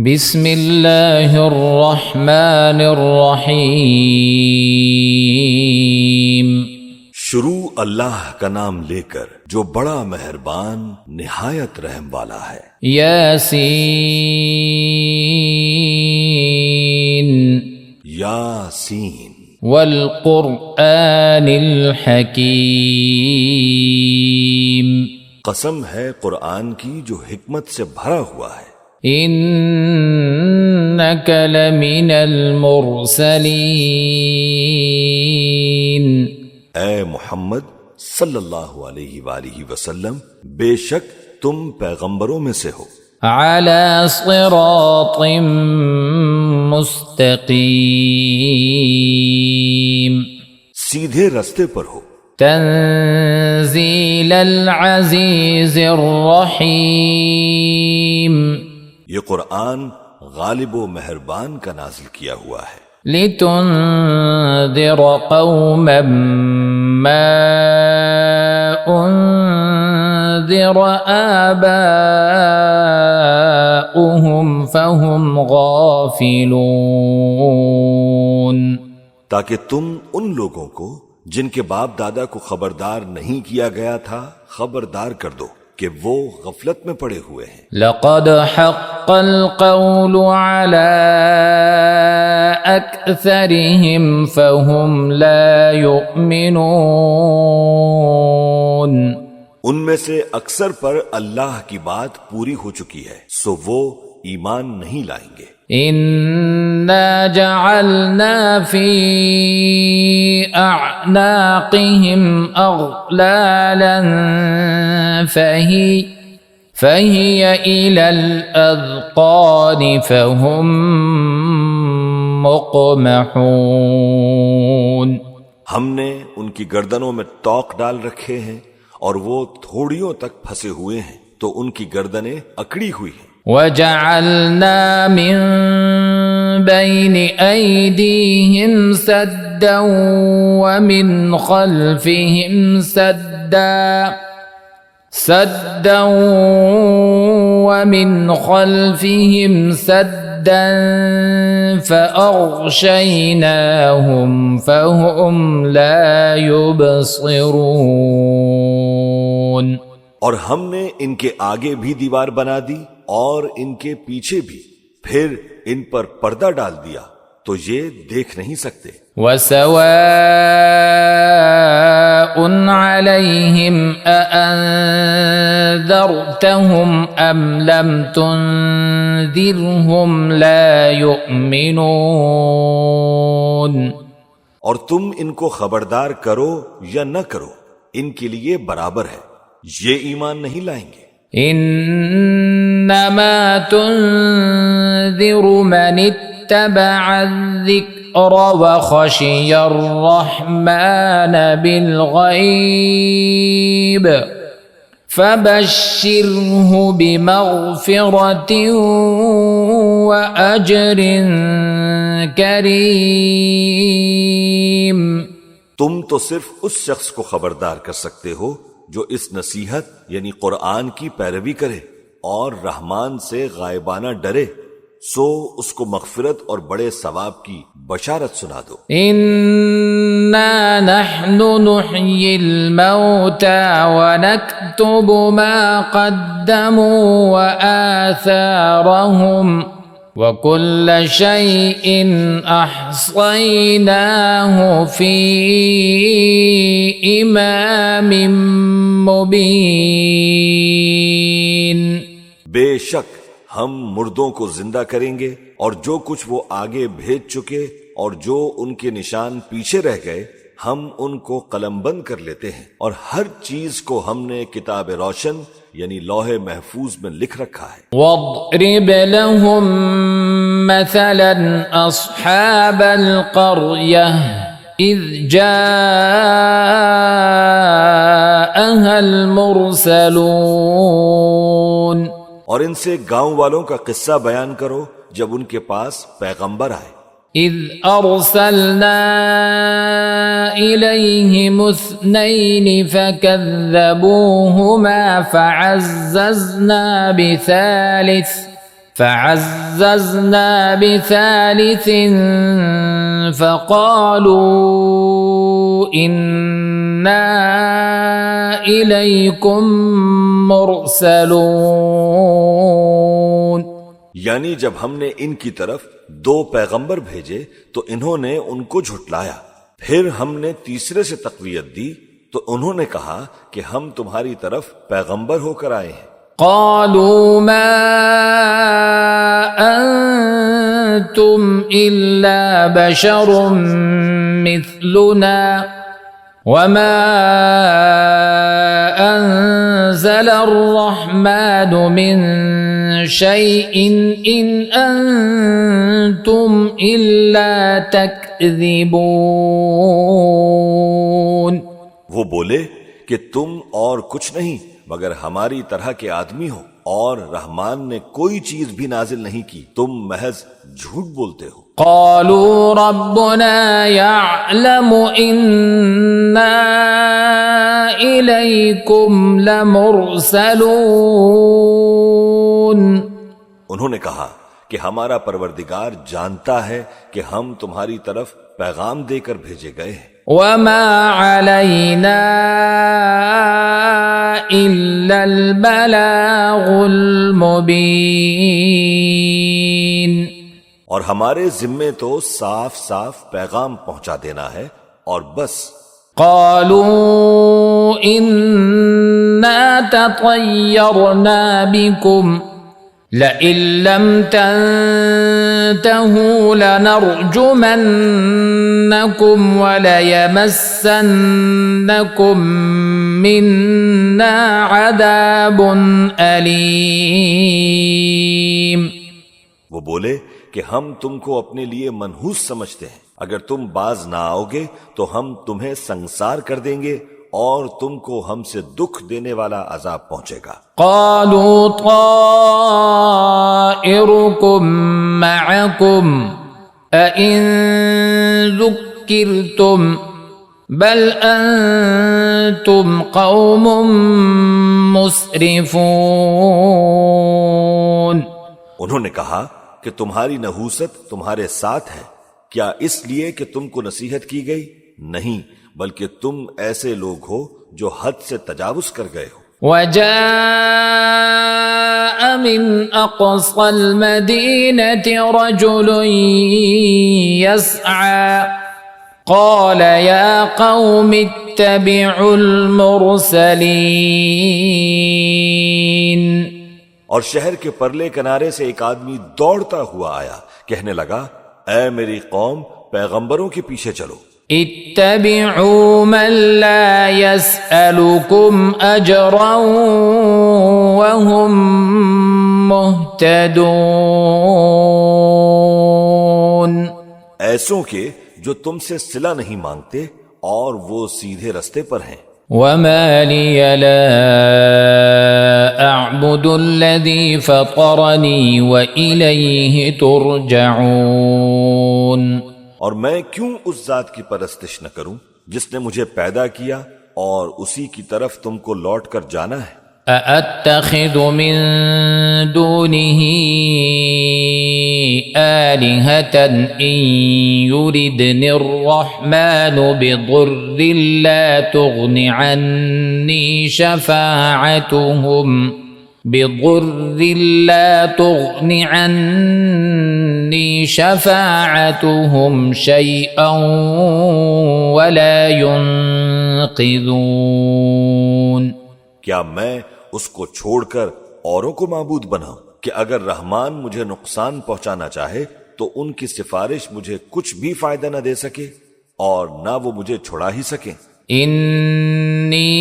بسم اللہ الرحمن الرحیم۔ شروع اللہ کا نام لے کر جو بڑا مہربان نہایت رحم والا ہے۔ یاسین یاسین والقرآن الحکیم۔ قسم ہے قرآن کی جو حکمت سے بھرا ہوا ہے۔ انک لمن المرسلین۔ اے محمد صلی اللہ علیہ وآلہ وسلم، بے شک تم پیغمبروں میں سے ہو۔ علی صراط مستقیم۔ سیدھے رستے پر ہو۔ تنزیل العزیز الرحیم۔ یہ قرآن غالب و مہربان کا نازل کیا ہوا ہے۔ لتنذر قوما ما انذر آباؤهم فهم غافلون۔ تاکہ تم ان لوگوں کو جن کے باپ دادا کو خبردار نہیں کیا گیا تھا خبردار کر دو کہ وہ غفلت میں پڑے ہوئے ہیں۔ لقد حق القول على أكثرهم فهم لا يؤمنون۔ ان میں سے اکثر پر اللہ کی بات پوری ہو چکی ہے، سو وہ ایمان نہیں لائیں گے۔ إنا جعلنا في أعناقهم أغلالا فهي إلى الأذقان فهم مقمحون۔ ہم نے ان کی گردنوں میں توق ڈال رکھے ہیں اور وہ تھوڑیوں تک پھنسے ہوئے ہیں، تو ان کی گردنیں اکڑی ہوئی ہیں۔ وجعلنا من بين أيديهم سدا ومن خلفهم سدا ومن خلفهم سدا فأغشيناهم فهم لا يبصرون۔ اور ہم نے ان کے آگے بھی دیوار بنا دی اور ان کے پیچھے بھی، پھر ان پر پردہ ڈال دیا تو یہ دیکھ نہیں سکتے۔ وَسَوَاءٌ عَلَيْهِمْ أَأَنذَرْتَهُمْ أَمْ لَمْ تُنذِرْهُمْ لَا يُؤْمِنُونَ۔ اور تم ان کو خبردار کرو یا نہ کرو، ان کے لیے برابر ہے، یہ ایمان نہیں لائیں گے۔ انما تنذر من اتبع الذکر وخشی الرحمن بالغیب فبشرہ بمغفرۃ واجر کریم۔ تم تو صرف اس شخص کو خبردار کر سکتے ہو جو اس نصیحت یعنی قرآن کی پیروی کرے اور رحمان سے غائبانہ ڈرے، سو اس کو مغفرت اور بڑے ثواب کی بشارت سنا دو۔ انا نحن نحیی الموتى ونکتب ما قدموا وآثارهم وَكُلَّ شَيْءٍ أَحْصَيْنَاهُ فِي إِمَامٍ مُبِينٍ۔ بے شک ہم مردوں کو زندہ کریں گے اور جو کچھ وہ آگے بھیج چکے اور جو ان کے نشان پیچھے رہ گئے ہم ان کو قلم بند کر لیتے ہیں، اور ہر چیز کو ہم نے کتاب روشن یعنی لوح محفوظ میں لکھ رکھا ہے۔ وَاضْرِبْ لَهُمْ مَثَلًا أَصْحَابَ الْقَرْيَةِ إِذْ جَاءَهَا الْمُرْسَلُونَ۔ اور ان سے گاؤں والوں کا قصہ بیان کرو جب ان کے پاس پیغمبر آئے۔ إذ أرسلنا إليهم اثنين فكذبوهما فعززنا بثالث فعززنا بثالث فقالوا إنا إليكم مرسلون. یعنی جب ہم نے ان کی طرف 2 پیغمبر بھیجے تو انہوں نے ان کو جھٹلایا. پھر ہم نے تیسرے سے تقویت دی تو انہوں نے کہا کہ ہم تمہاری طرف پیغمبر ہو کر آئے ہیں. قالوا ما أنتم إلا بشر مثلنا وما أنزل الرحمن من شيء إن أنتم إلا تكذبون. وہ بولے کہ تم اور کچھ نہیں مگر ہماری طرح کے آدمی ہو اور رحمان نے کوئی چیز بھی نازل نہیں کی، تم محض جھوٹ بولتے ہو. قالوا ربنا يعلم إنا إليكم لمرسلون. انہوں نے کہا کہ ہمارا پروردگار جانتا ہے کہ ہم تمہاری طرف پیغام دے کر بھیجے گئے ہیں. وما علينا إلا البلاغ المبين. اور ہمارے ذمے تو صاف صاف پیغام پہنچا دینا ہے اور بس. قالوا إنا تطيرنا بكم لئن لم تنتهوا لنرجمنكم وليمسنكم منا عذاب أليم. وہ بولے کہ ہم تم کو اپنے لیے منحوس سمجھتے ہیں، اگر تم باز نہ آؤ گے تو ہم تمہیں سنسار کر دیں گے اور تم کو ہم سے دکھ دینے والا عذاب پہنچے گا. قالوا طائركم معكم أئن ذكرتم بل أنتم قوم مسرفون. انہوں نے کہا کہ تمہاری نحوست تمہارے ساتھ ہے، کیا اس لیے کہ تم کو نصیحت کی گئی؟ نہیں، بلکہ تم ایسے لوگ ہو جو حد سے تجاوز کر گئے ہو. وجاء من أقصى المدينة رجل يسعى قال يا قوم اتبعوا المرسلين. اور شہر کے پرلے کنارے سے ایک آدمی دوڑتا ہوا آیا، کہنے لگا اے میری قوم، پیغمبروں کے پیچھے چلو. اتبعوا من لا يسألكم أجرا وهم مهتدون. ایسوں کے جو تم سے صلہ نہیں مانگتے اور وہ سیدھے رستے پر ہیں. وما لي لا أعبد الذي فطرني وإليه ترجعون. اور میں کیوں اس ذات کی پرستش نہ کروں جس نے مجھے پیدا کیا اور اسی کی طرف تم کو لوٹ کر جانا ہے. أأتخذ من دونه آلهة إن يردني الرحمن بضر لا تغن عني شفاعتهم شيئا ولا ينقذون. کیا میں اس کو چھوڑ کر اوروں کو معبود بناؤں کہ اگر رحمان مجھے نقصان پہنچانا چاہے تو ان کی سفارش مجھے کچھ بھی فائدہ نہ دے سکے اور نہ وہ مجھے چھڑا ہی سکیں. انی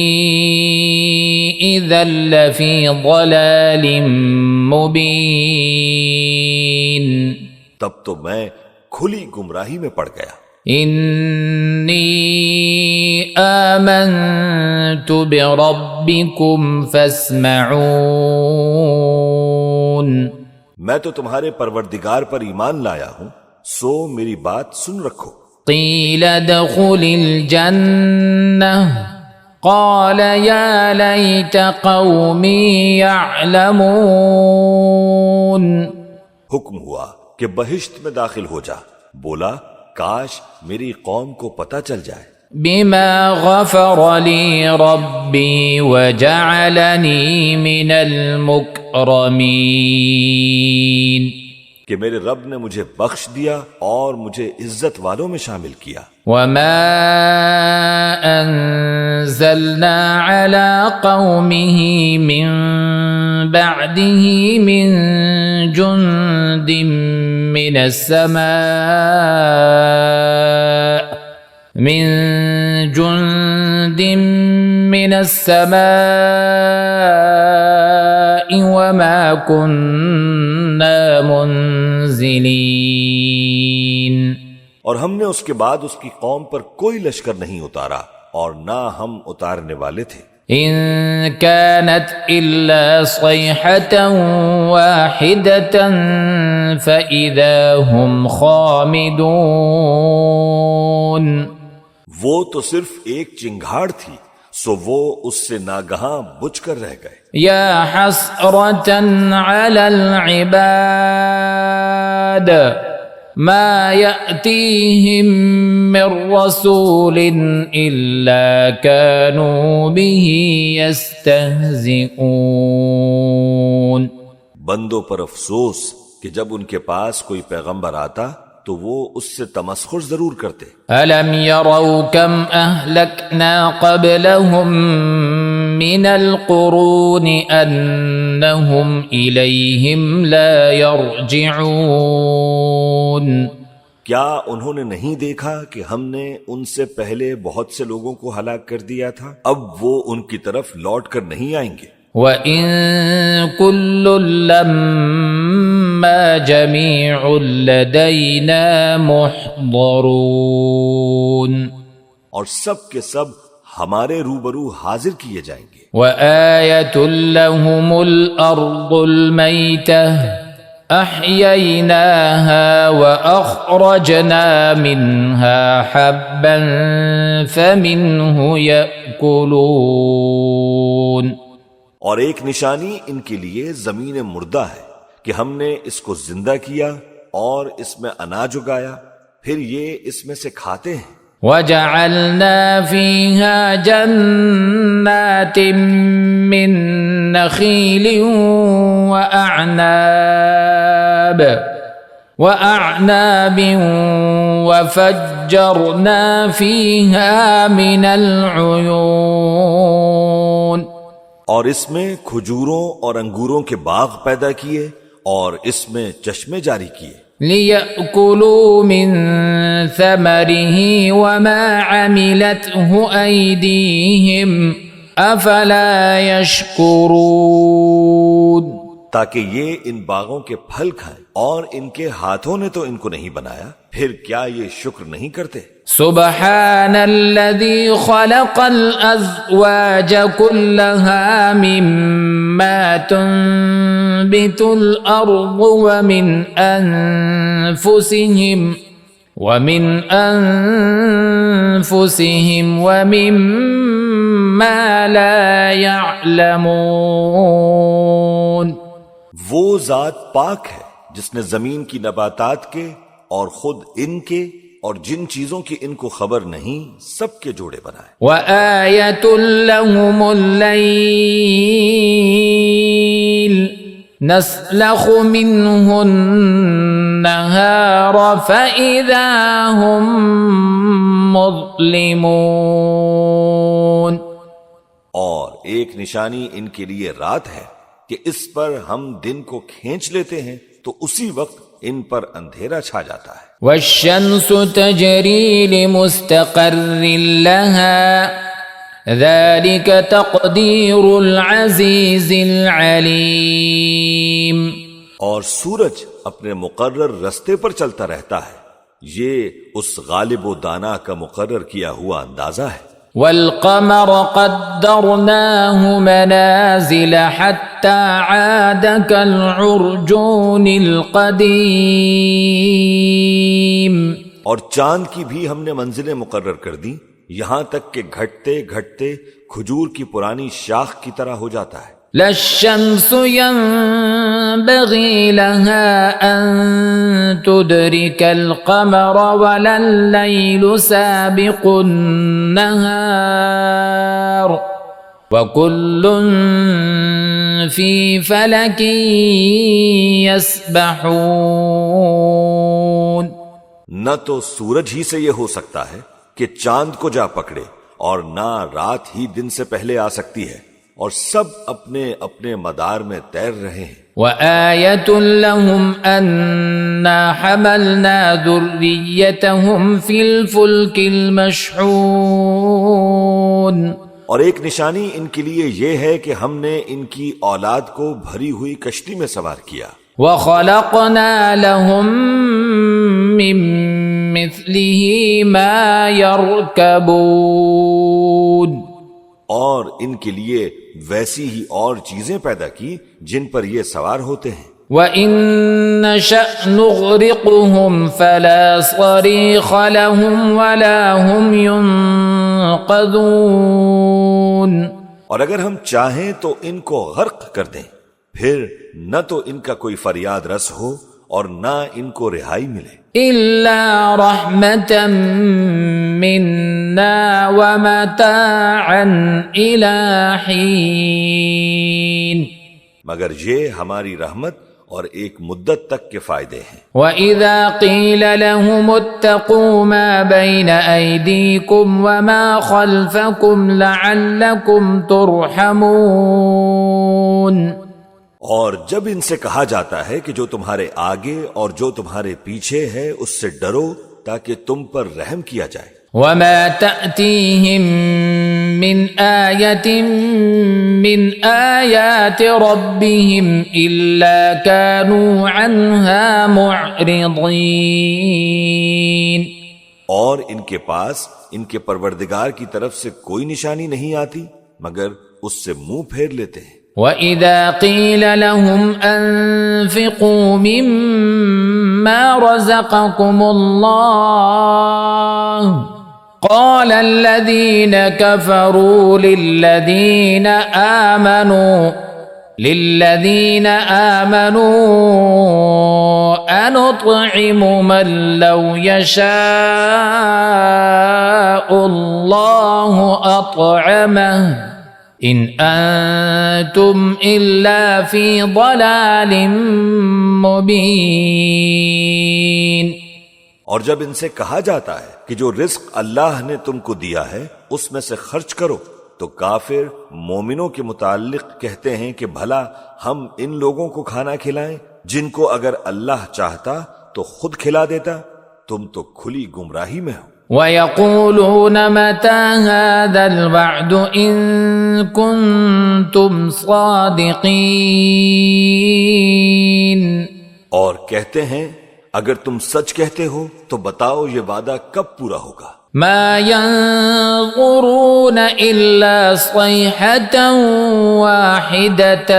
اذا لفی ضلال مبین. تب تو میں کھلی گمراہی میں پڑ گیا. انی آمنت بربکم فاسمعون. میں تو تمہارے پروردگار پر ایمان لایا ہوں، سو میری بات سن رکھو. قیل ادخل الجنہ قال یا لیت قومی یعلمون. حکم ہوا کہ بہشت میں داخل ہو جا. بولا کاش میری قوم کو پتہ چل جائے. بما غفر لي ربي وجعلني من المكرمين. کہ میرے رب نے مجھے بخش دیا اور مجھے عزت والوں میں شامل کیا. وما أنزلنا على قومه من بعده من جند من السماء وما كنا منزلين. اور ہم نے اس کے بعد اس کی قوم پر کوئی لشکر نہیں اتارا اور نہ ہم اتارنے والے تھے. إن كانت إلا صيحة واحدة فإذا هم خامدون. وہ تو صرف ایک چنگھاڑ تھی سو وہ اس سے ناگہاں بجھ کر رہ گئے. يا حسرة على العباد ما يأتيهم من رسول إلا كانوا به يستهزئون. بندوں پر افسوس کہ جب ان کے پاس کوئی پیغمبر آتا تو وہ اس سے تمسخر ضرور کرتے. ألم يروا كم أهلكنا قبلهم من القرون أنهم إليهم لا يرجعون. کیا انہوں نے نہیں دیکھا کہ ہم نے ان سے پہلے بہت سے لوگوں کو ہلاک کر دیا تھا، اب وہ ان کی طرف لوٹ کر نہیں آئیں گے. وَإِن كُلٌّ لَّمَّا جَمِيعٌ لَّدَيْنَا مُحْضَرُونَ. اور سب کے سب ہمارے روبرو حاضر کیے جائیں گے. وَآيَةٌ لَّهُمُ الْأَرْضُ الْمَيْتَةُ أَحْيَيْنَاهَا وَأَخْرَجْنَا مِنْهَا حَبًّا فَمِنْهُ يَأْكُلُونَ. اور ایک نشانی ان کے لیے زمین مردہ ہے کہ ہم نے اس کو زندہ کیا اور اس میں اناج اگایا، پھر یہ اس میں سے کھاتے ہیں. وَجَعَلْنَا فِيهَا جَنَّاتٍ مِّن نَخِيلٍ وَأَعْنَابٍ وَفَجَّرْنَا فِيهَا مِنَ الْعُيُونِ. اور اس میں کھجوروں اور انگوروں کے باغ پیدا کیے اور اس میں چشمے جاری کیے. لِيَأْكُلُوا مِن ثَمَرِهِ وَمَا عَمِلَتْهُ أَيْدِيهِمْ أَفَلَا يَشْكُرُونَ. تاکہ یہ ان باغوں کے پھل کھائیں اور ان کے ہاتھوں نے تو ان کو نہیں بنایا، پھر کیا یہ شکر نہیں کرتے؟ سبحان الذي خلق الأزواج كلها مما تنبت الأرض ومن أنفسهم ومما لا يعلمون. وہ ذات پاک ہے جس نے زمین کی نباتات کے اور خود ان کے اور جن چیزوں کی ان کو خبر نہیں سب کے جوڑے بنائے. وَآيَةٌ لَّهُمُ اللَّيْلُ نَسْلَخُ مِنْهُ النَّهَارَ فَإِذَا هُمْ مُظْلِمُونَ. اور ایک نشانی ان کے لیے رات ہے کہ اس پر ہم دن کو کھینچ لیتے ہیں تو اسی وقت ان پر اندھیرا چھا جاتا ہے. والشمس تجری لمستقر لها ذلك تقدیر العزیز العلیم. اور سورج اپنے مقرر رستے پر چلتا رہتا ہے، یہ اس غالب و دانا کا مقرر کیا ہوا اندازہ ہے. والقمر قدرناه منازل حتى عاد كالعرجون القديم. اور چاند کی بھی ہم نے منزلیں مقرر کر دی، یہاں تک کہ گھٹتے گھٹتے کھجور کی پرانی شاخ کی طرح ہو جاتا ہے. لا الشمس ينبغي لها أن تدرك القمر ولا الليل سابق النهار وكل في فلك يسبحون. نہ تو سورج ہی سے یہ ہو سکتا ہے کہ چاند کو جا پکڑے، اور نہ رات ہی دن سے پہلے آ سکتی ہے، اور سب اپنے اپنے مدار میں تیر رہے ہیں. وآية لهم أنا حملنا ذريتهم في الفلك المشحون. اور ایک نشانی ان کے لیے یہ ہے کہ ہم نے ان کی اولاد کو بھری ہوئی کشتی میں سوار کیا. وخلقنا لهم من مثله ما يركبون. اور ان کے لیے ویسی ہی اور چیزیں پیدا کی جن پر یہ سوار ہوتے ہیں. وَإِن نَّشَأْ نُغْرِقْهُمْ فَلَا صَرِيخَ لَهُمْ وَلَا هُمْ يُنقَذُونَ. اور اگر ہم چاہیں تو ان کو غرق کر دیں، پھر نہ تو ان کا کوئی فریاد رس ہو اور نہ ان کو رہائی ملے. إِلَّا رَحْمَةً مِّنَّا وَمَتَاعًا إِلَى حِينٍ. مگر یہ ہماری رحمت اور ایک مدت تک کے فائدے ہیں. وَإِذَا قِيلَ لَهُمُ اتَّقُوا مَا بَيْنَ أَيْدِيكُمْ وَمَا خَلْفَكُمْ لَعَلَّكُمْ تُرْحَمُونَ. اور جب ان سے کہا جاتا ہے کہ جو تمہارے آگے اور جو تمہارے پیچھے ہے اس سے ڈرو تاکہ تم پر رحم کیا جائے. وَمَا تَأْتِيهِم مِّنْ آيَةٍ مِّنْ آيَاتِ رَبِّهِمْ إِلَّا كَانُوا عَنْهَا مُعْرِضِينَ. اور ان کے پاس ان کے پروردگار کی طرف سے کوئی نشانی نہیں آتی مگر اس سے منہ پھیر لیتے ہیں. وَإِذَا قِيلَ لَهُمْ أَنفِقُوا مِمَّا رَزَقَكُمُ اللَّهُ قَالَ الَّذِينَ كَفَرُوا لِلَّذِينَ آمَنُوا أَنُطْعِمُ مَن لَّوْ يَشَاءُ اللَّهُ أَطْعَمَهُ إِنْ أَنْتُمْ إِلَّا فِي ضَلَالٍ مُبِينٍ. اور جب ان سے کہا جاتا ہے کہ جو رزق اللہ نے تم کو دیا ہے اس میں سے خرچ کرو تو کافر مومنوں کے متعلق کہتے ہیں کہ بھلا ہم ان لوگوں کو کھانا کھلائیں جن کو اگر اللہ چاہتا تو خود کھلا دیتا. تم تو کھلی گمراہی میں ہو. وَيَقُولُونَ مَتَى هَذَا الْوَعْدُ إِن كُنتُمْ صَادِقِينَ. اور کہتے ہیں اگر تم سچ کہتے ہو تو بتاؤ یہ وعدہ کب پورا ہوگا. مَا يَنظُرُونَ إِلَّا صَيْحَةً وَاحِدَةً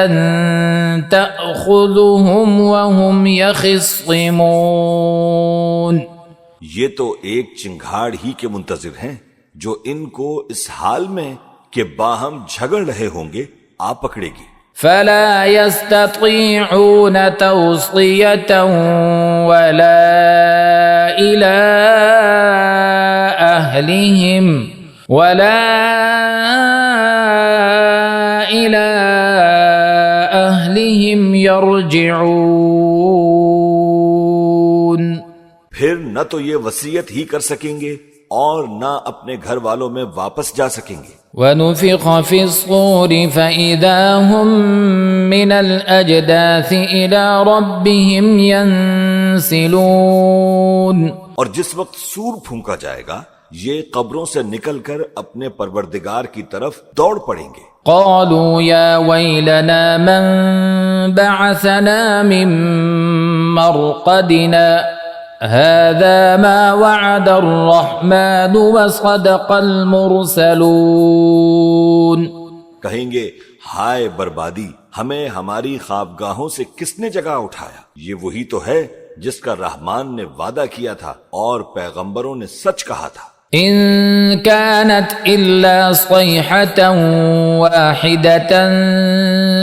تَأْخُذُهُمْ وَهُمْ يَخِصِّمُونَ. یہ تو ایک چنگھاڑ ہی کے منتظر ہیں جو ان کو اس حال میں کہ باہم جھگڑ رہے ہوں گے آ پکڑے گی. فَلَا يَسْتَطِيعُونَ تَوْصِيَةً وَلَا إِلَىٰ أَهْلِهِمْ يَرْجِعُونَ. پھر نہ تو یہ وصیت ہی کر سکیں گے اور نہ اپنے گھر والوں میں واپس جا سکیں گے. وَنُفِخَ فِي الصُّورِ فَإِذَا هُم مِّنَ الْأَجْدَاثِ إِلَىٰ رَبِّهِمْ يَنسِلُونَ. اور جس وقت سور پھونکا جائے گا یہ قبروں سے نکل کر اپنے پروردگار کی طرف دوڑ پڑیں گے. قالوا يا ويلنا من بعثنا من مرقدنا هذا ما وعد الرحمن وصدق المرسلون. کہیں گے ہائے بربادی، ہمیں ہماری خوابگاہوں سے کس نے جگہ اٹھایا؟ یہ وہی تو ہے جس کا رحمان نے وعدہ کیا تھا اور پیغمبروں نے سچ کہا تھا. إن كانت إلا صيحة واحدة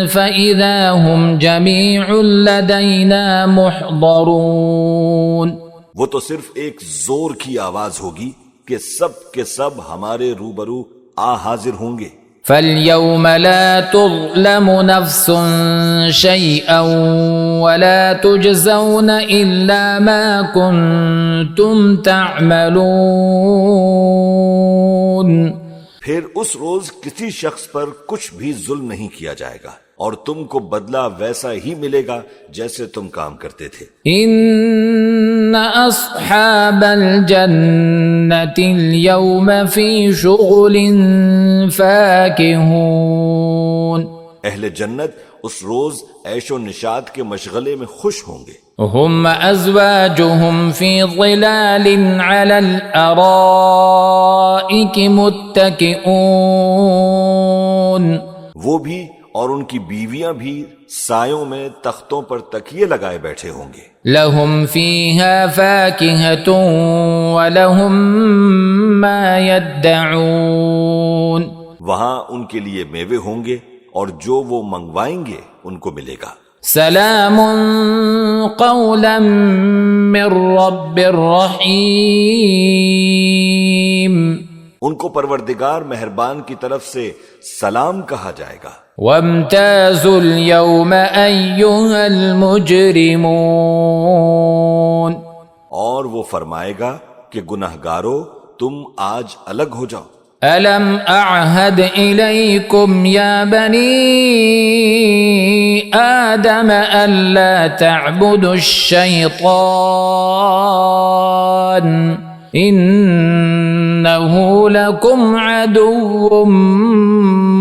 فإذا هم جميع لدينا محضرون. وہ تو صرف ایک زور کی آواز ہوگی کہ سب کے سب ہمارے روبرو آ حاضر ہوں گے. فاليوم لا تظلم نفس شيئا ولا تجزون إلا ما كنتم تعملون. پھر اس روز کسی شخص پر کچھ بھی ظلم نہیں کیا جائے گا اور تم کو بدلہ ویسا ہی ملے گا جیسے تم کام کرتے تھے. ان اصحاب الجنة اليوم في شغل فاكهون. اہل جنت اس روز عیش و نشاط کے مشغلے میں خوش ہوں گے. هم ازواجهم في ظلال على الارائك متكئون. وہ بھی اور ان کی بیویاں بھی سایوں میں تختوں پر تکیے لگائے بیٹھے ہوں گے. لهم فيها فاكهة ولهم ما يدعون. وہاں ان کے لیے میوے ہوں گے اور جو وہ منگوائیں گے ان کو ملے گا. سلام قولا من رب رحیم. ان کو پروردگار مہربان کی طرف سے سلام کہا جائے گا. وامتازوا اليوم أيها المجرمون. اور وہ فرمائے گا کہ گنہگارو تم آج الگ ہو جاؤ. ألم أعهد إليكم يا بني آدم ألا تعبدوا الشيطان إنه لكم عدو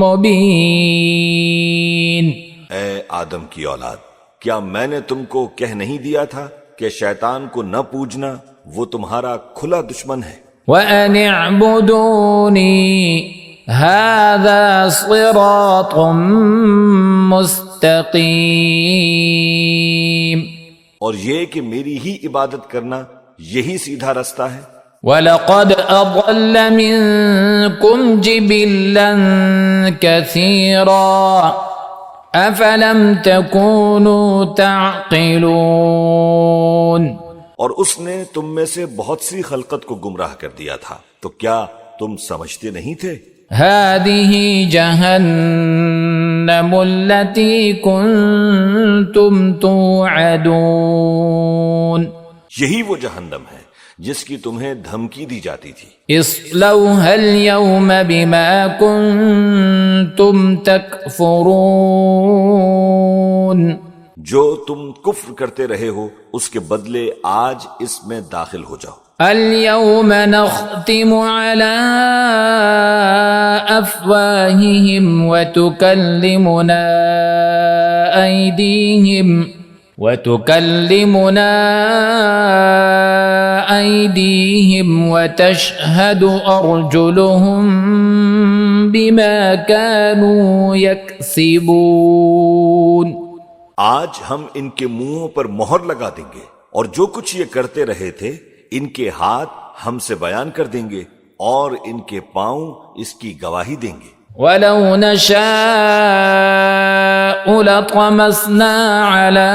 مبين. اے آدم کی اولاد، کیا میں نے تم کو کہہ نہیں دیا تھا کہ شیطان کو نہ پوجنا، وہ تمہارا کھلا دشمن ہے. وَأَنِ اعْبُدُونِي هَذَا صِرَاطٌ مُسْتَقِيمٌ. اور یہ کہ میری ہی عبادت کرنا یہی سیدھا رستہ ہے. وَلَقَدْ أَضَلَّ مِنكُمْ جِبِلًّا كَثِيرًا أَفَلَمْ تَكُونُوا تَعْقِلُونَ. اور اس نے تم میں سے بہت سی خلقت کو گمراہ کر دیا تھا، تو کیا تم سمجھتے نہیں تھے؟ هذه جهنم التي كنتم توعدون. یہی وہ جہنم ہے جس کی تمہیں دھمکی دی جاتی تھی. اصلوها اليوم بما كنتم تكفرون. جو تم کفر کرتے رہے ہو اس کے بدلے آج اس میں داخل ہو جاؤ. اليوم نختم على أفواههم وتكلمنا أيديهم وتشهد أرجلهم بما كانوا يكسبون. آج ہم ان کے منہوں پر مہر لگا دیں گے اور جو کچھ یہ کرتے رہے تھے ان کے ہاتھ ہم سے بیان کر دیں گے اور ان کے پاؤں اس کی گواہی دیں گے. وَلَوْ نَشَاءُ لَطَمَسْنَا عَلَىٰ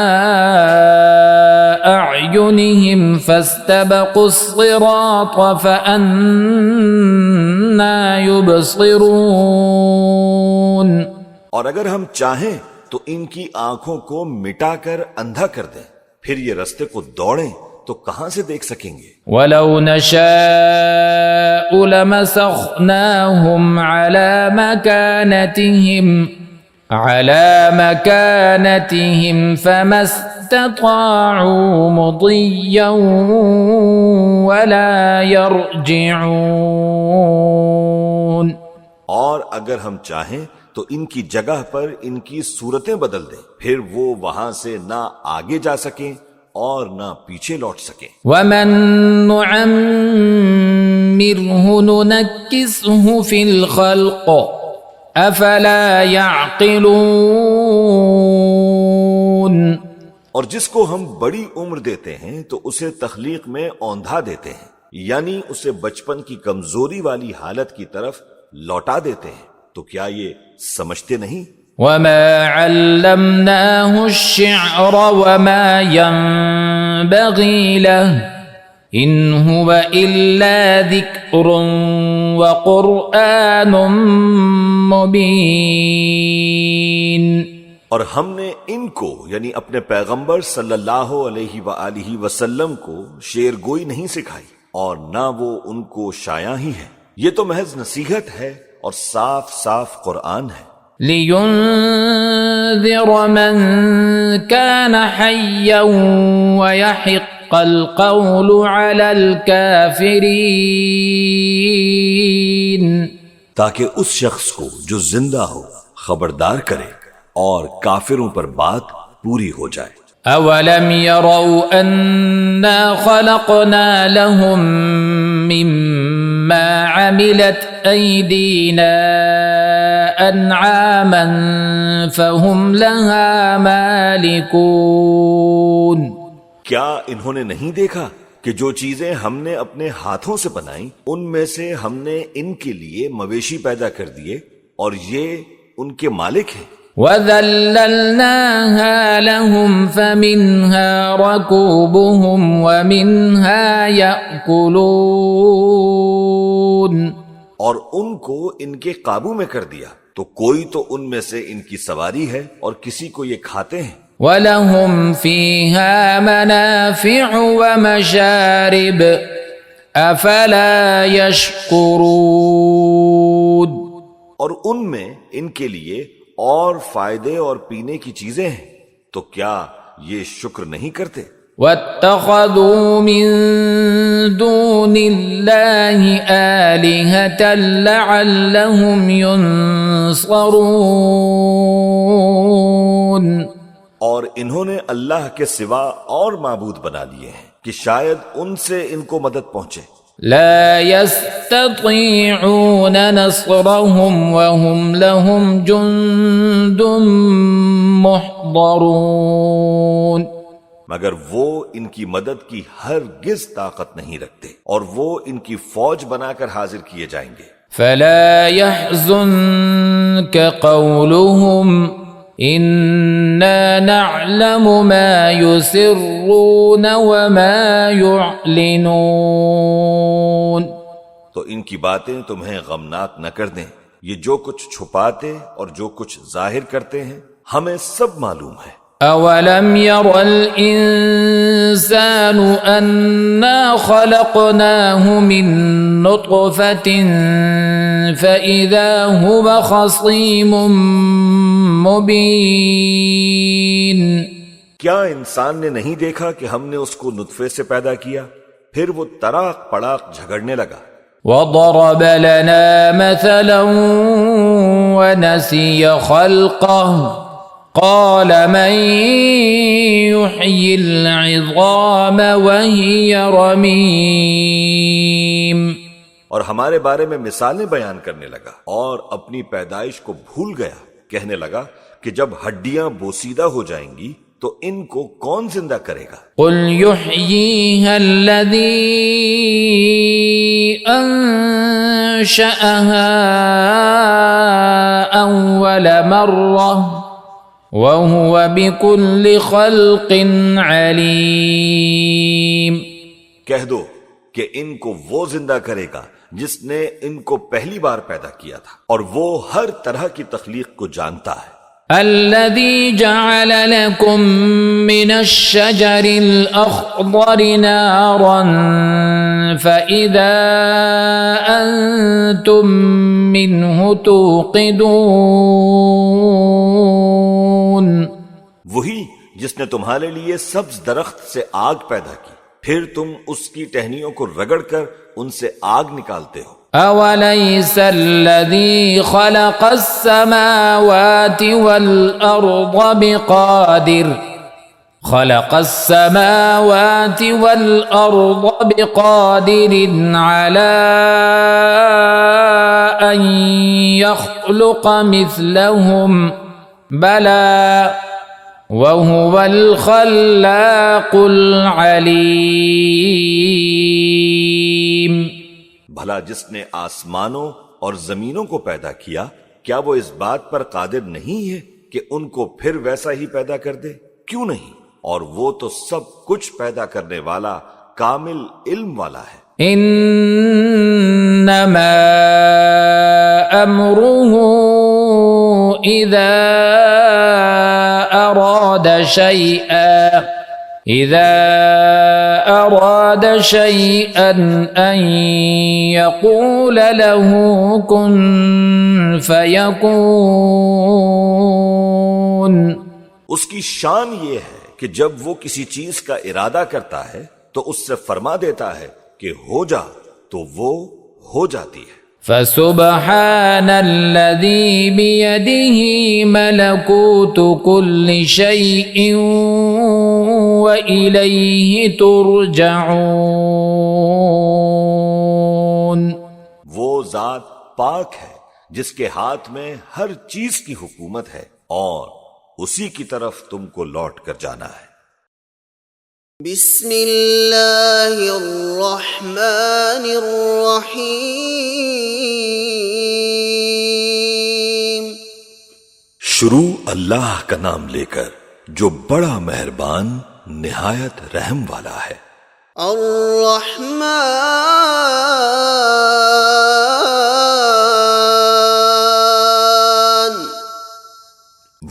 أَعْيُنِهِمْ فَاسْتَبَقُوا الصِّرَاطَ فَأَنَّىٰ يُبْصِرُونَ. اور اگر ہم چاہیں تو ان کی آنکھوں کو مٹا کر اندھا کر دیں، پھر یہ رستے کو دوڑیں تو کہاں سے دیکھ سکیں گے. وَلَوْ نَشَاءُ لَمَسَخْنَاهُمْ عَلَى مَكَانَتِهِمْ فَمَا اسْتَطَاعُوا مُضِيًّا وَلَا يَرْجِعُونَ. اور اگر ہم چاہیں تو ان کی جگہ پر ان کی صورتیں بدل دیں، پھر وہ وہاں سے نہ آگے جا سکیں اور نہ پیچھے لوٹ سکیں. وَمَن نُعَمِّرْهُ نُنَكِّسْهُ فِي الْخَلْقِ أَفَلَا يَعْقِلُونَ. اور جس کو ہم بڑی عمر دیتے ہیں تو اسے تخلیق میں اوندھا دیتے ہیں، یعنی اسے بچپن کی کمزوری والی حالت کی طرف لوٹا دیتے ہیں، تو کیا یہ سمجھتے نہیں؟ وما علمناه الشعر وما ينبغي له إن هو إلا ذكر وقرآن مبين. اور ہم نے ان کو یعنی اپنے پیغمبر صلی اللہ علیہ وآلہ وسلم کو شعر گوئی نہیں سکھائی، اور نہ وہ ان کو شایع ہی ہے، یہ تو محض نصیحت ہے اور صاف صاف قرآن ہے. لينذر من كان حيا ويحق القول على الكافرين. تاکہ اس شخص کو جو زندہ ہو خبردار کرے اور کافروں پر بات پوری ہو جائے. أولم يروا أنا خلقنا لهم مما عملت أيدينا أنعاما فهم لها مالكون. کیا انہوں نے نہیں دیکھا کہ جو چیزیں ہم نے اپنے ہاتھوں سے بنائیں ان میں سے ہم نے ان کے لیے مویشی پیدا کر دیے اور یہ ان کے مالک ہیں. وَذَلَّلْنَاهَا لَهُمْ فَمِنْهَا رَكُوبُهُمْ وَمِنْهَا يَأْكُلُونَ. اور ان کو ان کے قابو میں کر دیا تو کوئی تو ان میں سے ان کی سواری ہے اور کسی کو یہ کھاتے ہیں. وَلَهُمْ فِيهَا مَنَافِعُ وَمَشَارِبُ أَفَلَا يَشْكُرُونَ. اور ان میں ان کے لیے اور فائدے اور پینے کی چیزیں ہیں، تو کیا یہ شکر نہیں کرتے؟ وَاتَّخَذُوا مِن دُونِ اللَّهِ آلِهَةً لَعَلَّهُمْ يُنصَرُونَ. اور انہوں نے اللہ کے سوا اور معبود بنا لیے ہیں کہ شاید ان سے ان کو مدد پہنچے. لا يستطيعون نصرهم وهم لهم جند محضرون. مگر وہ ان کی مدد کی ہرگز طاقت نہیں رکھتے اور وہ ان کی فوج بنا کر حاضر کیے جائیں گے. فلا يحزنك قولهم إنا نعلم ما يسرون وما يعلنون. تو ان کی باتیں تمہیں غمناک نہ کر دیں، یہ جو کچھ چھپاتے اور جو کچھ ظاہر کرتے ہیں ہمیں سب معلوم ہے. أولم ير الإنسان أنا خلقناه من نطفة فإذا هو خصيم مبين. کیا انسان نے نہیں دیکھا کہ ہم نے اس کو نطفے سے پیدا کیا، پھر وہ تڑاک پڑاک جھگڑنے لگا. وضرب لنا مثلا ونسي خلقه قال من يحيي العظام وهي رميم. اور ہمارے بارے میں مثالیں بیان کرنے لگا اور اپنی پیدائش کو بھول گیا، کہنے لگا کہ جب ہڈیاں بوسیدہ ہو جائیں گی تو ان کو کون زندہ کرے گا؟ قل يحييها الذي أنشأها أول مرة وهو بكل خلق عليم. کہہ دو کہ ان کو وہ زندہ کرے گا جس نے ان کو پہلی بار پیدا کیا تھا اور وہ ہر طرح کی تخلیق کو جانتا ہے. الذي جعل لكم من الشجر الأخضر نارا فإذا أنتم منه توقدون. وہی جس نے تمہارے لیے سبز درخت سے آگ پیدا کی، پھر تم اس کی ٹہنیوں کو رگڑ کر ان سے آگ نکالتے ہو. أوليس الذي خلق السماوات والأرض بقادر على أن يخلق مثلهم بلى وهو الخلاق العليم. بھلا جس نے آسمانوں اور زمینوں کو پیدا کیا کیا وہ اس بات پر قادر نہیں ہے کہ ان کو پھر ویسا ہی پیدا کر دے؟ کیوں نہیں؟ اور وہ تو سب کچھ پیدا کرنے والا کامل علم والا ہے۔ انما امره اذا اراد شيئا ان يقول له كن فيكون۔ اس کی شان یہ ہے کہ جب وہ کسی چیز کا ارادہ کرتا ہے تو اس سے فرما دیتا ہے کہ ہو جا، تو وہ ہو جاتی ہے۔ فسبحان الذي بيده ملكوت كل شيء وإليه ترجعون۔ وہ ذات پاک ہے جس کے ہاتھ میں ہر چیز کی حکومت ہے اور اسی کی طرف تم کو لوٹ کر جانا ہے۔ بسم اللہ الرحمن الرحیم۔ شروع اللہ کا نام لے کر جو بڑا مہربان نہایت رحم والا ہے۔ الرحمن،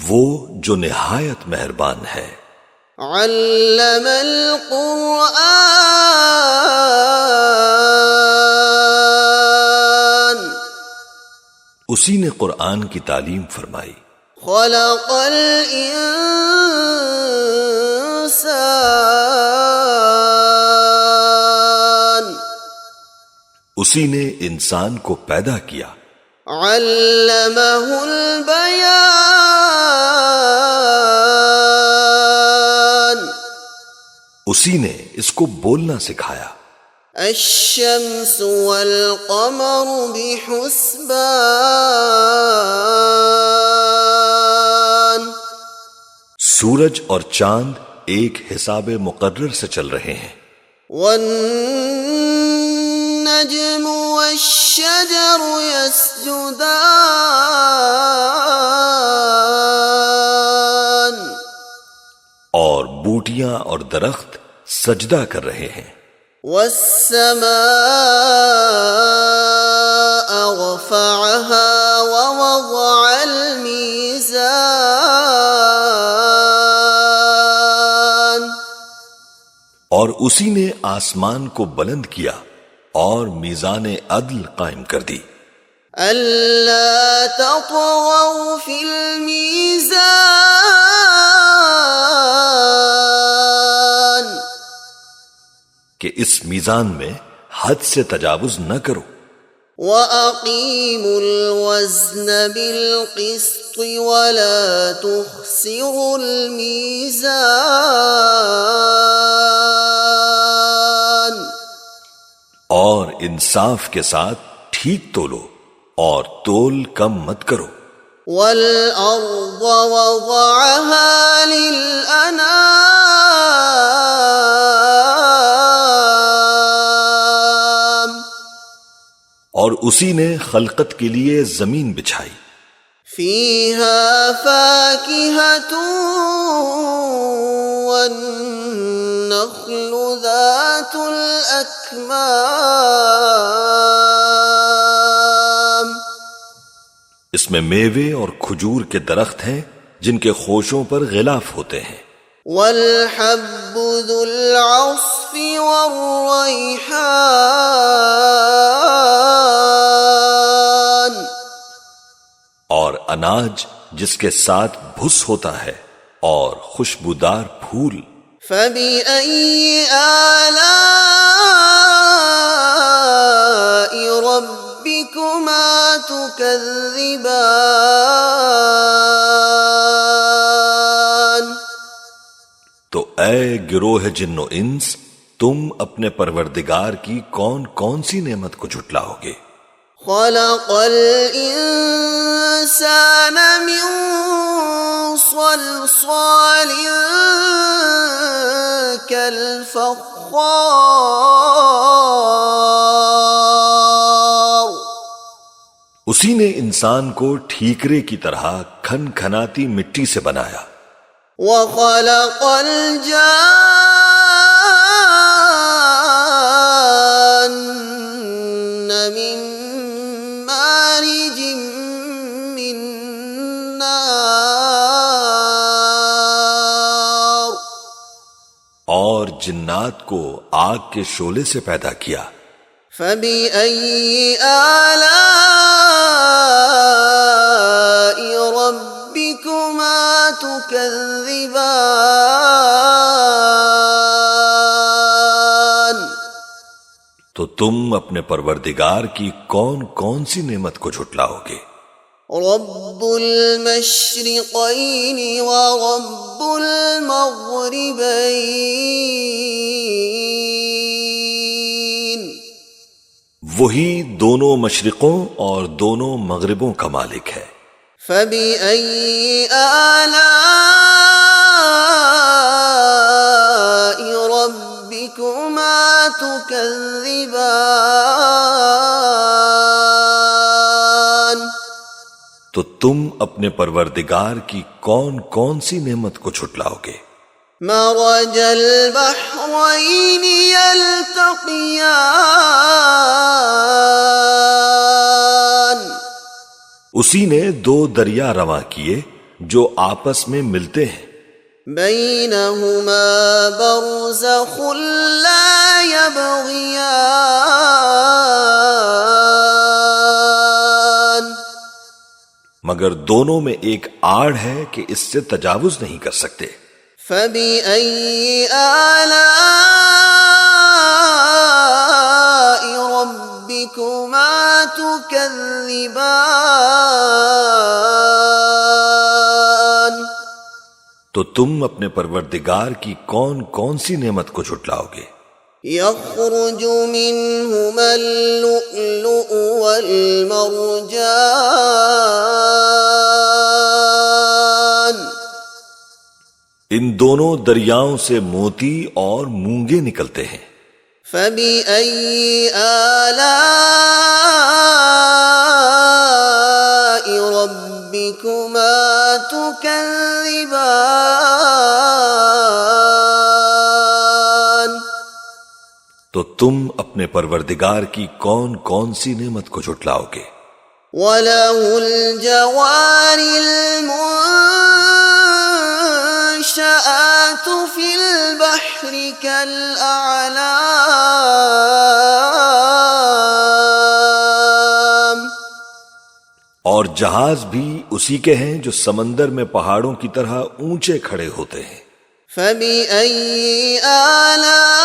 وہ جو نہایت مہربان ہے۔ علم القرآن، اسی نے قرآن کی تعلیم فرمائی۔ خلق الانسان، اسی نے انسان کو پیدا کیا۔ علمہ البیان، اسی نے اس کو بولنا سکھایا۔ الشمس والقمر بحسبان، سورج اور چاند ایک حساب مقرر سے چل رہے ہیں۔ والنجم والشجر يسجدان، اور بوٹیاں اور درخت سجدہ کر رہے ہیں۔ والسماء رفعها ووضع الميزان، اور اسی نے آسمان کو بلند کیا اور میزان عدل قائم کر دی۔ ألا تطغوا في الميزان، کہ اس میزان میں حد سے تجاوز نہ کرو۔ وَأَقِيمُوا الْوَزْنَ بِالْقِسْطِ وَلَا تُخْسِرُوا الْمِيزَانَ، اور انصاف کے ساتھ ٹھیک تولو اور تول کم مت کرو۔ وَالْأَرْضَ وَضَعَهَا لِلْأَنَامِ، اور اسی نے خلقت کے لیے زمین بچھائی۔ فِيهَا فَاكِهَةٌ وَالنَّخْلُ ذَاتُ الْأَكْمَامِ، اس میں میوے اور کھجور کے درخت ہیں جن کے خوشوں پر غلاف ہوتے ہیں۔ وَالْحَبُّ ذُو الْعَصْفِ وَالرَّيْحَانِ، اور اناج جس کے ساتھ بھس ہوتا ہے اور خوشبودار پھول۔ فَبِأَيِّ آلَاءِ رَبِّكُمَا تُكَذِّبَانِ، تو اے گروہ جن و انس، تم اپنے پروردگار کی کون کون سی نعمت کو جھٹلاؤ گے؟ خَلَقَ الْإِنسَانَ مِنْ صَلْصَالٍ كَالْفَخَّارِ، اسی نے انسان کو ٹھیکرے کی طرح کھن کھناتی مٹی سے بنایا، وخلق الجان من مارج من نار، اور جنات کو آگ کے شعلے سے پیدا کیا۔ فبأي آلاء ربكما تكذبان، تو تم اپنے پروردگار کی کون کون سی نعمت کو جھٹلاؤ گے؟ رب المشرقين ورب المغربين، وہی دونوں مشرقوں اور دونوں مغربوں کا مالک ہے۔ فبأي آلاء ربكما تكذبان، تو تم اپنے پروردگار کی کون کون سی نعمت کو جھٹلاؤ گے؟ مرج البحرين يلتقيان، اسی نے دو دریا رواں کیے جو آپس میں ملتے ہیں، بينهما برزخ لا يبغيان، مگر دونوں میں ایک آڑ ہے کہ اس سے تجاوز نہیں کر سکتے۔ فبأي آلاء ربكما تكذبان، تو تم اپنے پروردگار کی کون کون سی نعمت کو جھٹلاؤ گے؟ يخرج منهما اللؤلؤ والمرجان، ان دونوں دریاؤں سے موتی اور مونگے نکلتے ہیں۔ فبأي آلاء ربكما تكذبان، تو تم اپنے پروردگار کی کون کون سی نعمت کو جھٹلاؤ گے؟ وله الجوار المنشآت في البحر كالأعلام، اور جہاز بھی اسی کے ہیں جو سمندر میں پہاڑوں کی طرح اونچے کھڑے ہوتے ہیں۔ فبأي آلاء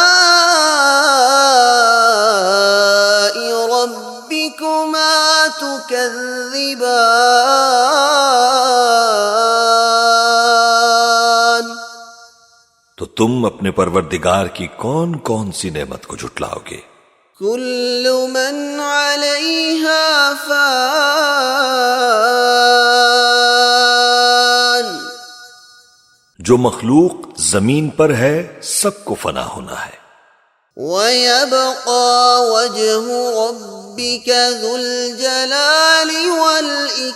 ربكما تكذبان، تو تم اپنے پروردگار کی کون کون سی نعمت کو جھٹلاؤ گے؟ كل من عليها فان، جو مخلوق زمین پر ہے سب کو فنا ہونا ہے، ويبقى وجه ربك ذو الجلال والإكرام،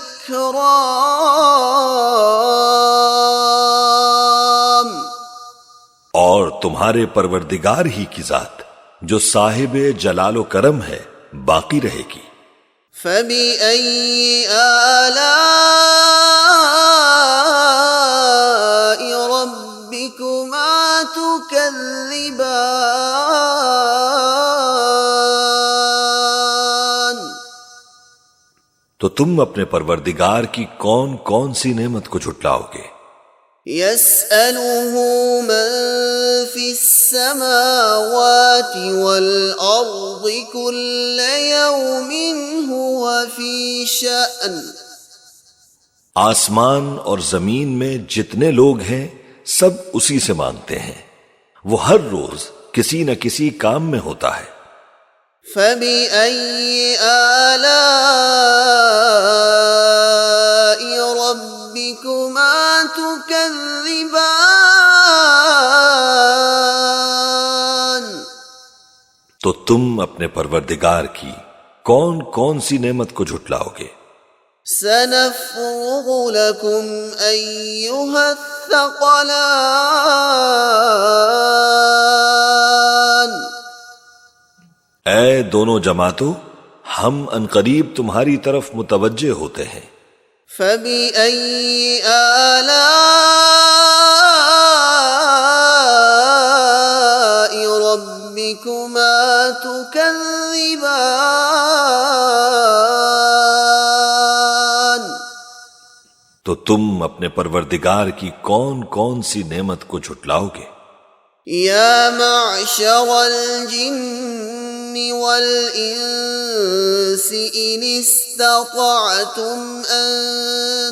اور تمہارے پروردگار ہی کی ذات جو صاحب جلال و کرم ہے باقی رہے گی۔ فبأي آلاء ربكما تكذبان، تو تم اپنے پروردگار کی کون کون سی نعمت کو جھٹلاؤ گے؟ يسأله من في السماوات والأرض كل يوم هو في شأن، آسمان اور زمین میں جتنے لوگ ہیں سب اسی سے مانگتے ہیں، وہ ہر روز کسی نہ کسی کام میں ہوتا ہے۔ فبأي آلاء ربكما تكذبان، تو تم اپنے پروردگار کی کون کون سی نعمت کو جھٹلاؤ گے؟ سنفرغ لكم أيها الثقلان اے دونوں جماعتوں، ہم عنقریب تمہاری طرف متوجہ ہوتے ہیں۔ فبأي آلاء ربكما تكذبان تو تم اپنے پروردگار کی کون کون سی نعمت کو جھٹلاؤ گے؟ يا معشر الجن والإنس إن استطعتم أن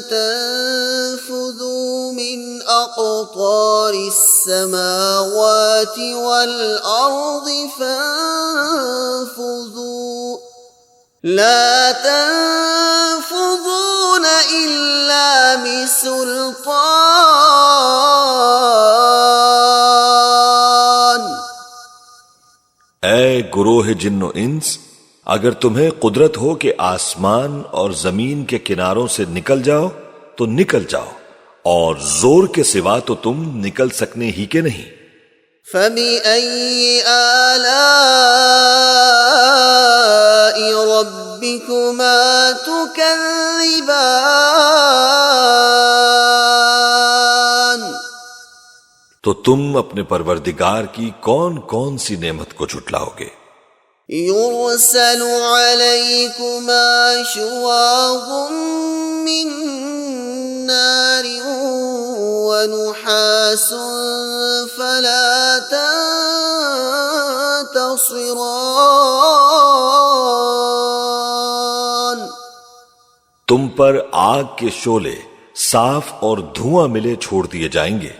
تنفذوا من أقطار السماوات والأرض فانفذوا لا تنفذون إلا بسلطان۔ اے گروہ جن و انس، اگر تمہیں قدرت ہو کہ آسمان اور زمین کے کناروں سے نکل جاؤ تو نکل جاؤ، اور زور کے سوا تو تم نکل سکنے ہی کے نہیں۔ فبأي آلاء ربكما تكذبان تو تم اپنے پروردگار کی کون کون سی نعمت کو جھٹلاؤ گے؟ يرسل عليكما شواظ من نار ونحاس فلا تنتصران۔ تم پر آگ کے شعلے صاف اور دھواں ملے چھوڑ دیے جائیں گے،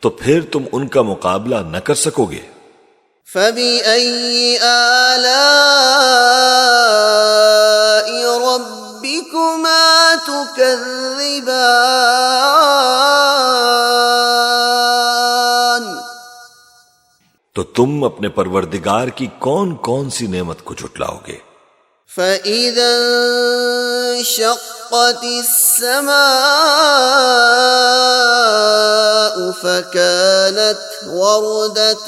تو پھر تم ان کا مقابلہ نہ کر سکو گے۔ فبأي آلاء ربكما تكذبان تو تم اپنے پروردگار کی کون کون سی نعمت کو جھٹلاؤ گے؟ فإذا انشقت السماء فكانت وردة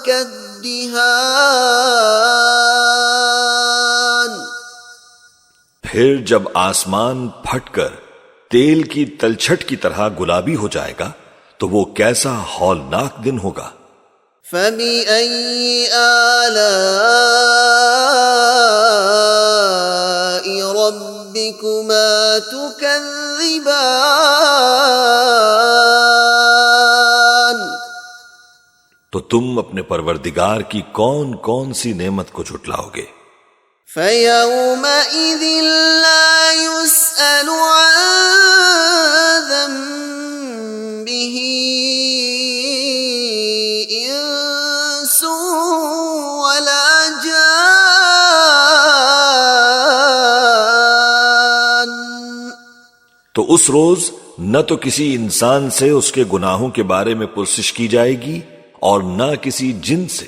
كالدهان پھر جب آسمان پھٹ کر تیل کی تلچھٹ کی طرح گلابی ہو جائے گا تو وہ کیسا ہولناک دن ہوگا۔ فبأي آلاء ربكما تكذبان تو تم اپنے پروردگار کی کون کون سی نعمت کو جھٹلاؤ گے؟ فيومئذ لا يسأل عن ذنبه إنس ولا جان۔ تو اس روز نہ تو کسی انسان سے اس کے گناہوں کے بارے میں پرسش کی جائے گی اور نہ کسی جن سے۔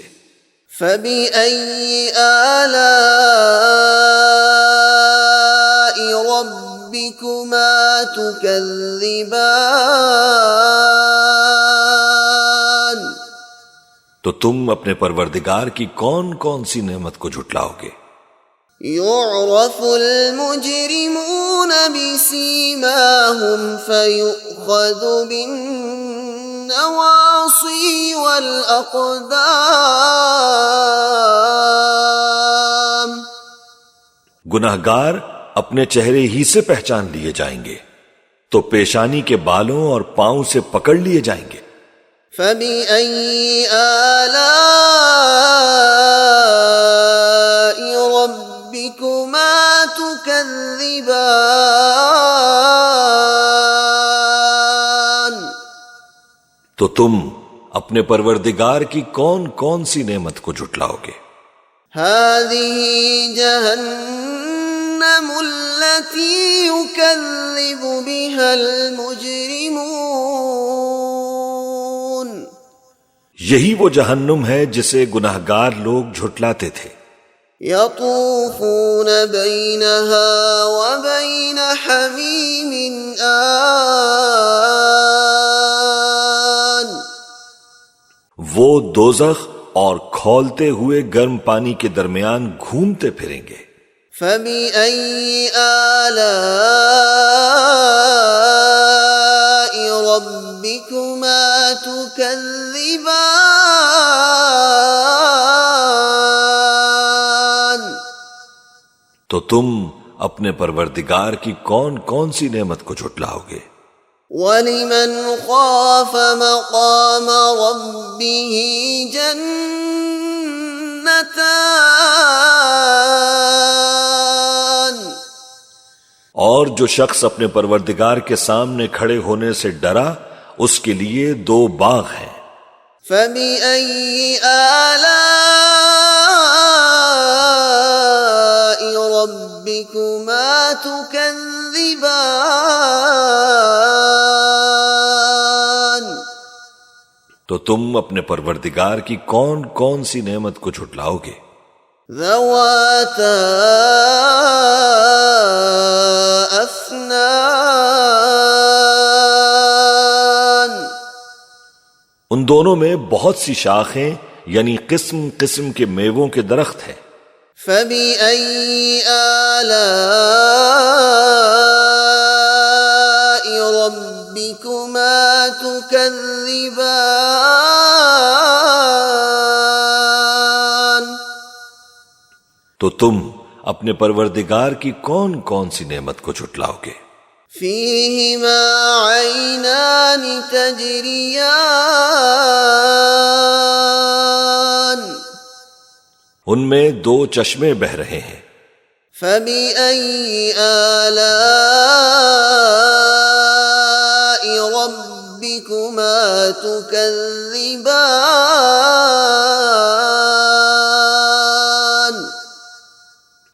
فبأي آلاء ربكما تكذبان تو تم اپنے پروردگار کی کون کون سی نعمت کو جھٹلاؤ گے؟ يعرف المجرمون بسيماهم فيؤخذ بالنواصي والأقدام۔ گناہگار اپنے چہرے ہی سے پہچان لیے جائیں گے تو پیشانی کے بالوں اور پاؤں سے پکڑ لیے جائیں گے۔ فبأي آلاء ربكما تكذبان تو تم اپنے پروردگار کی کون کون سی نعمت کو جھٹلاؤ گے؟ هذه جهنم التي يكذب بها المجرمون یہی وہ جہنم ہے جسے گناہگار لوگ جھٹلاتے تھے۔ يطوفون بينها وبين حميم آن وہ دوزخ اور کھولتے ہوئے گرم پانی کے درمیان گھومتے پھریں گے. فبأي آلاء ربكما تكذبان تو تم اپنے پروردگار کی کون کون سی نعمت کو جھٹلاؤ گے؟ وَلِمَنْ خَافَ مَقَامَ رَبِّهِ جَنَّتَانِ اور جو شخص اپنے پروردگار کے سامنے کھڑے ہونے سے ڈرا اس کے لیے 2 باغ ہیں. فَبِأَيِّ آلَاءِ رَبِّكُمَا تُكَذِّبَانِ تو تم اپنے پروردگار کی کون کون سی نعمت کو جھٹلاؤ گے؟ ذَوَاتَا أَفْنَانٍ ان دونوں میں بہت سی شاخیں یعنی قسم قسم کے میووں کے درخت ہیں. فَبِأَيِّ آلَاءِ رَبِّكُمَا تُكَذِّبَانِ تو تم اپنے پروردگار کی کون کون سی نعمت کو جھٹلاؤ گے؟ فِيهِمَا عَيْنَانِ تَجْرِيَانِ ان میں 2 چشمے بہ رہے ہیں. فَبِأَيِّ آلَاءِ رَبِّكُمَا تُكَذِّبَانِ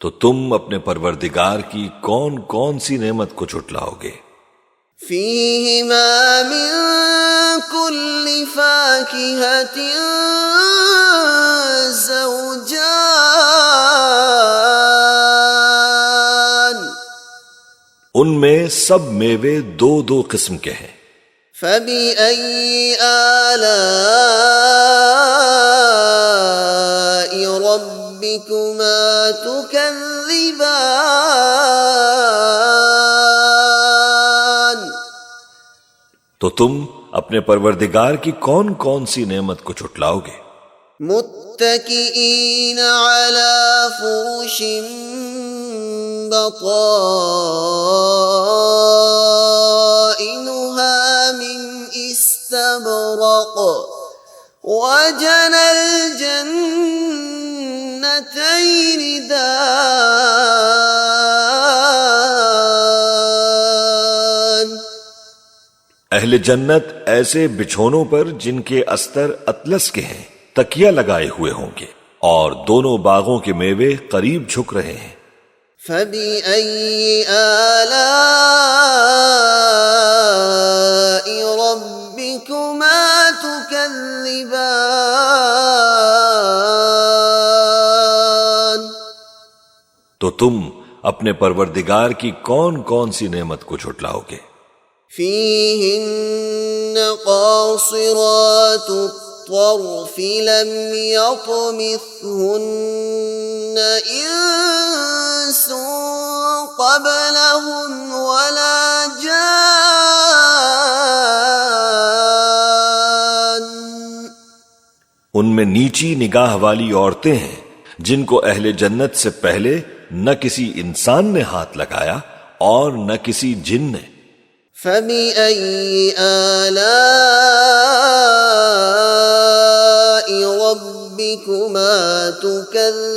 تو تم اپنے پروردگار کی کون کون سی نعمت کو جھٹلاؤ گے؟ فِيهِمَا مِن كُلِّ فَاكِهَةٍ زَوْجَانِ ان میں سب میوے 2 قسم کے ہیں. فَبِأَيِّ آلَاءِ رَبِّكُمَا تُكَذِّبَانِ تو تم اپنے پروردگار کی کون کون سی نعمت کو جھٹلاؤ گے؟ متكئين على فرش بطائنها من استبرق وجنى الجنتين دان اہل جنت ایسے بچھونوں پر جن کے استر اطلس کے ہیں تکیہ لگائے ہوئے ہوں گے اور دونوں باغوں کے میوے قریب جھک رہے ہیں. فَبِأَيِّ آلَاءِ رَبِّكُمَا تُكَذِّبَانِ تو تم اپنے پروردگار کی کون کون سی نعمت کو جھٹلاؤ گے؟ فِيهِنَّ قَاصِرَاتُ الطَّرْفِ لَمْ يَطْمِثْهُنَّ إِنسٌ قَبْلَهُمْ وَلَا جَانٌّ ان میں نیچی نگاہ والی عورتیں ہیں جن کو اہل جنت سے پہلے نہ کسی انسان نے ہاتھ لگایا اور نہ کسی جن نے. فَبِأَيِّ آلَاءِ رَبِّكُمَا تُكَذِّبَانِ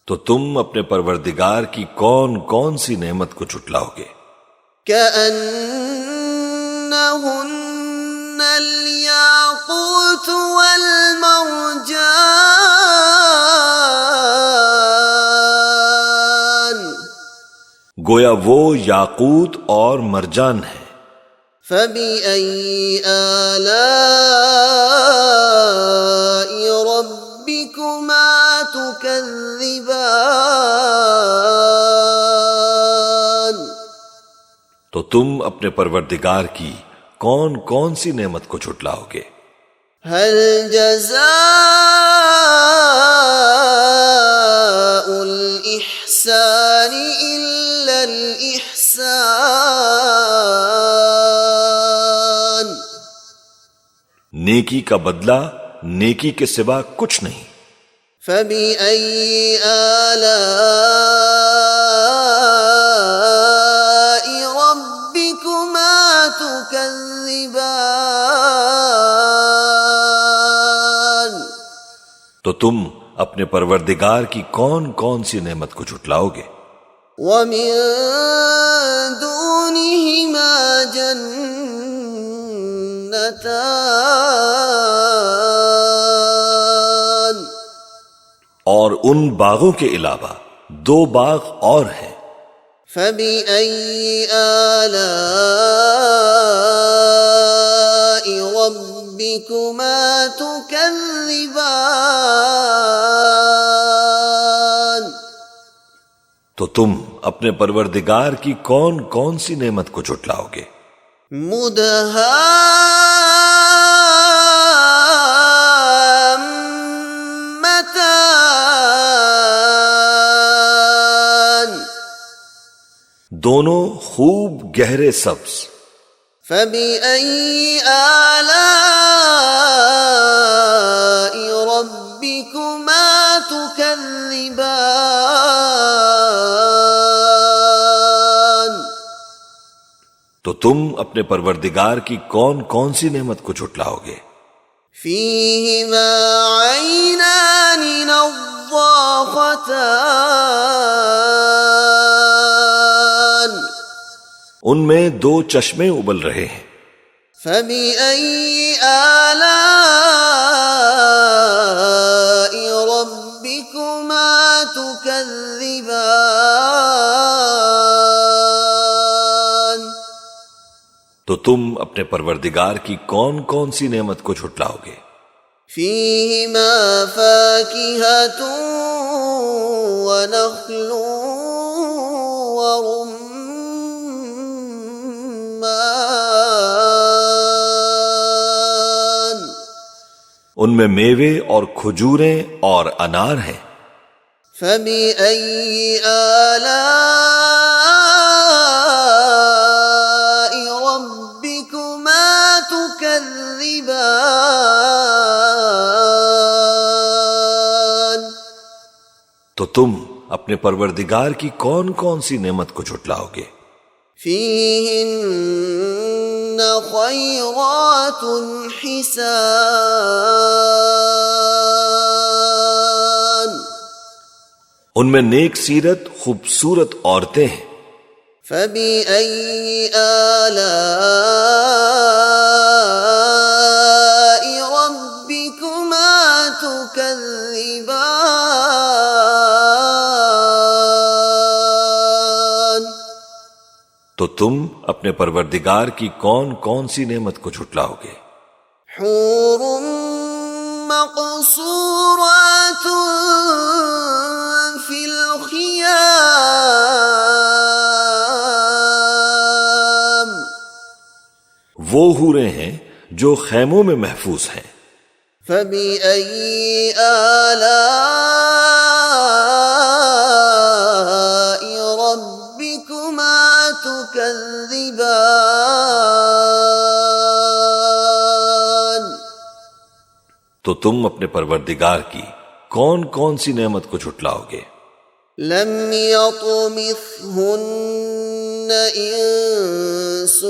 تو تم اپنے پروردگار کی کون کون سی نعمت کو جھٹلاؤ گے؟ كَأَنَّهُنَّ الْيَاقُوتُ وَالْمَرْجَانُ گویا وہ یاقوت اور مرجان ہے. فبأي آلاء ربكما تكذبان؟ تو تم اپنے پروردگار کی کون کون سی نعمت کو جھٹلاؤ گے؟ هل جزاء الإحسان إلا الإحسان؟ نیکی کا بدلہ نیکی کے سوا کچھ نہیں۔ فبأي آلاء ربكما تكذبان؟ تو تم اپنے پروردگار کی کون کون سی نعمت کو جھٹلاؤ گے؟ ومن دونهما جنتان؟ اور ان باغوں کے علاوہ دو باغ اور ہیں۔ فبأي آلاء ربكما تكذبان؟ تو تم اپنے پروردگار کی کون کون سی نعمت کو جھٹلاؤ گے؟ مدهامتان؟ دونوں خوب گہرے سبز۔ فبأي آلاء ربكما تكذبان؟ تو تم اپنے پروردگار کی کون کون سی نعمت کو جھٹلاؤ گے؟ فيهما عينان نضاختان؟ ان میں دو چشمے ابل رہے ہیں۔ فبأي آلاء ربكما تكذبان؟ تو تم اپنے پروردگار کی کون کون سی نعمت کو جھٹلاؤ گے؟ فيهما فاكهة ونخل ورمان؟ ان میں میوے اور کھجوریں اور انار ہیں۔ فبأي آلاء ربكما تكذبان؟ تو تم اپنے پروردگار کی کون کون سی نعمت کو جھٹلاؤ گے؟ فيهن خيرات حسان؟ ان میں نیک سیرت خوبصورت عورتیں ہیں۔ فبأي آلاء ربكما تكذبان؟ تو تم اپنے پروردگار کی کون کون سی نعمت کو جھٹلاؤ گے؟ حور مقصورات في الخيام؟ وہ حوریں ہیں جو خیموں میں محفوظ ہیں۔ فبأي آلاء ربكما تكذبان؟ تو تم اپنے پروردگار کی کون کون سی نعمت کو جھٹلاؤ گے؟ لم يطمثهن انس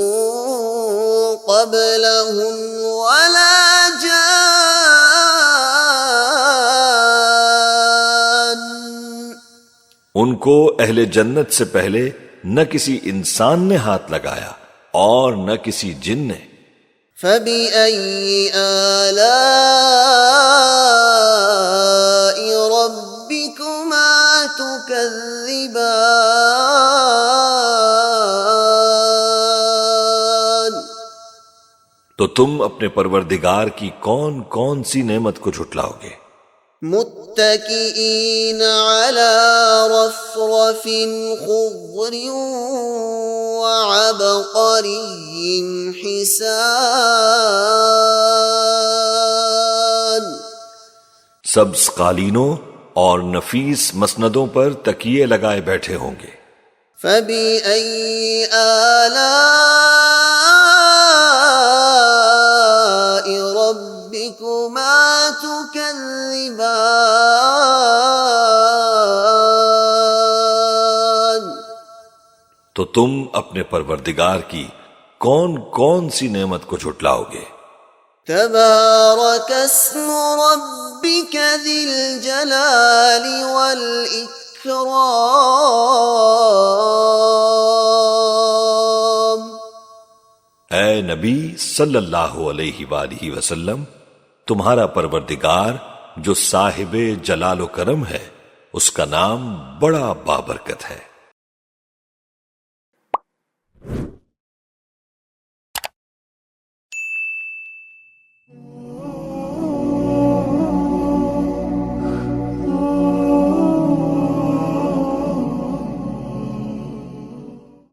قبلهم ولا جان؟ ان کو اہل جنت سے پہلے نہ کسی انسان نے ہاتھ لگایا اور نہ کسی جن نے۔ فبأي آلاء ربكما تكذبان؟ تو تم اپنے پروردگار کی کون کون سی نعمت کو جھٹلاؤ گے؟ متكئين على رفرف خضر وعبقري حسان، سبز قالینوں اور نفیس مسندوں پر تکیے لگائے بیٹھے ہوں گے۔ فبأي آلاء ربكما تكذبان، تو تم اپنے پروردگار کی کون کون سی نعمت کو جھٹلاؤ گے؟ تبارك اسم ربك ذي الجلال والإكرام۔ اے نبی صلی اللہ علیہ وآلہ وسلم، تمہارا پروردگار جو صاحب جلال و کرم ہے، اس کا نام بڑا بابرکت ہے۔